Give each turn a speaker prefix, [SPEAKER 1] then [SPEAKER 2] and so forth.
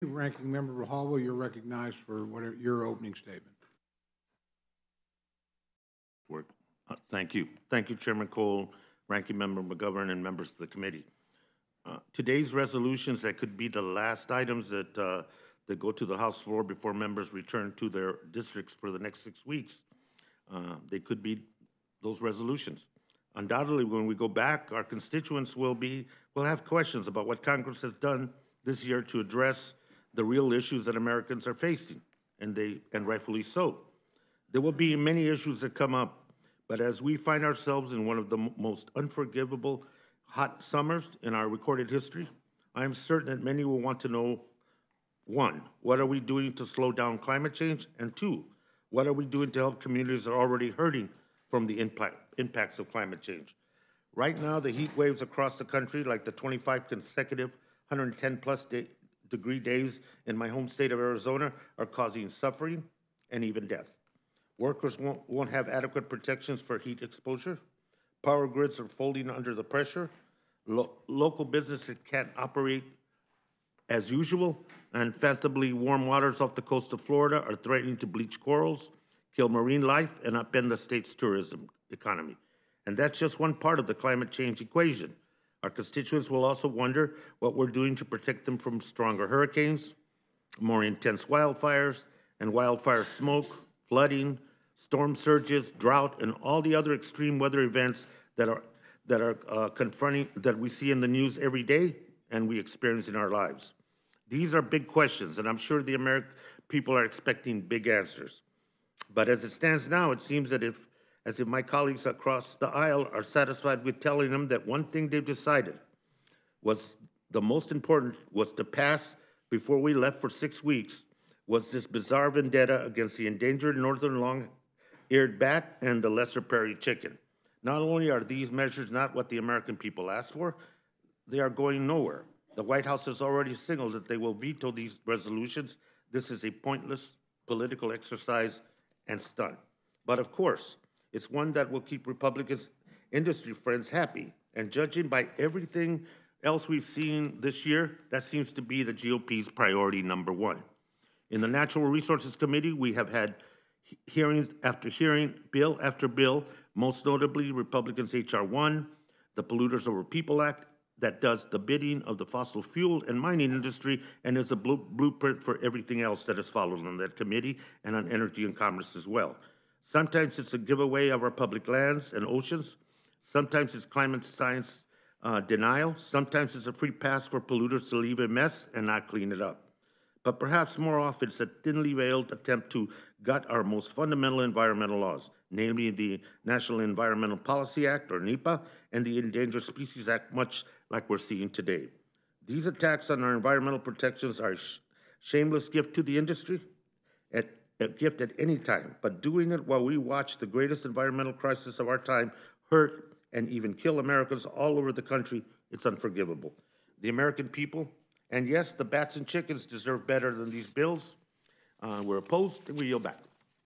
[SPEAKER 1] Ranking Member Grijalva, you're recognized for your opening statement.
[SPEAKER 2] Thank you. Thank you, Chairman Cole, Ranking Member McGovern, and members of the committee. Today's resolutions that could be the last items that go to the House floor before members return to their districts for the next 6 weeks. They could be those resolutions. Undoubtedly, when we go back, our constituents will have questions about what Congress has done this year to address the real issues that Americans are facing, and rightfully so. There will be many issues that come up, but as we find ourselves in one of the most unforgivable hot summers in our recorded history, I am certain that many will want to know, 1, what are we doing to slow down climate change? And 2, what are we doing to help communities that are already hurting from the impacts of climate change? Right now, the heat waves across the country, like the 25 consecutive 110-plus degree days in my home state of Arizona, are causing suffering and even death. Workers won't have adequate protections for heat exposure. Power grids are folding under the pressure. Local businesses can't operate as usual, and phantomly warm waters off the coast of Florida are threatening to bleach corals, kill marine life, and upend the state's tourism economy. And that's just one part of the climate change equation. Our constituents will also wonder what we're doing to protect them from stronger hurricanes, more intense wildfires, and wildfire smoke, flooding, storm surges, drought, and all the other extreme weather events that are confronting, that we see in the news every day and we experience in our lives. These are big questions, and I'm sure the American people are expecting big answers. But as it stands now, it seems that as if my colleagues across the aisle are satisfied with telling them that one thing they've decided was the most important was to pass before we left for 6 weeks was this bizarre vendetta against the endangered northern long-eared bat and the lesser prairie chicken. Not only are these measures not what the American people asked for, they are going nowhere. The White House has already signaled that they will veto these resolutions. This is a pointless political exercise and stunt. But of course, it's one that will keep Republicans' industry friends happy. And judging by everything else we've seen this year, that seems to be the GOP's priority number 1. In the Natural Resources Committee, we have had hearings after hearing, bill after bill, most notably Republicans' H.R. 1, the Polluters Over People Act, that does the bidding of the fossil fuel and mining industry and is a blueprint for everything else that is followed on that committee and on energy and commerce as well. Sometimes it's a giveaway of our public lands and oceans. Sometimes it's climate science denial. Sometimes it's a free pass for polluters to leave a mess and not clean it up. But perhaps more often it's a thinly veiled attempt to gut our most fundamental environmental laws, namely the National Environmental Policy Act, or NEPA, and the Endangered Species Act, much like we're seeing today. These attacks on our environmental protections are a shameless gift to the industry, a gift at any time, but doing it while we watch the greatest environmental crisis of our time hurt and even kill Americans all over the country, it's unforgivable. The American people, and yes, the bats and chickens deserve better than these bills. We're opposed, and we yield back.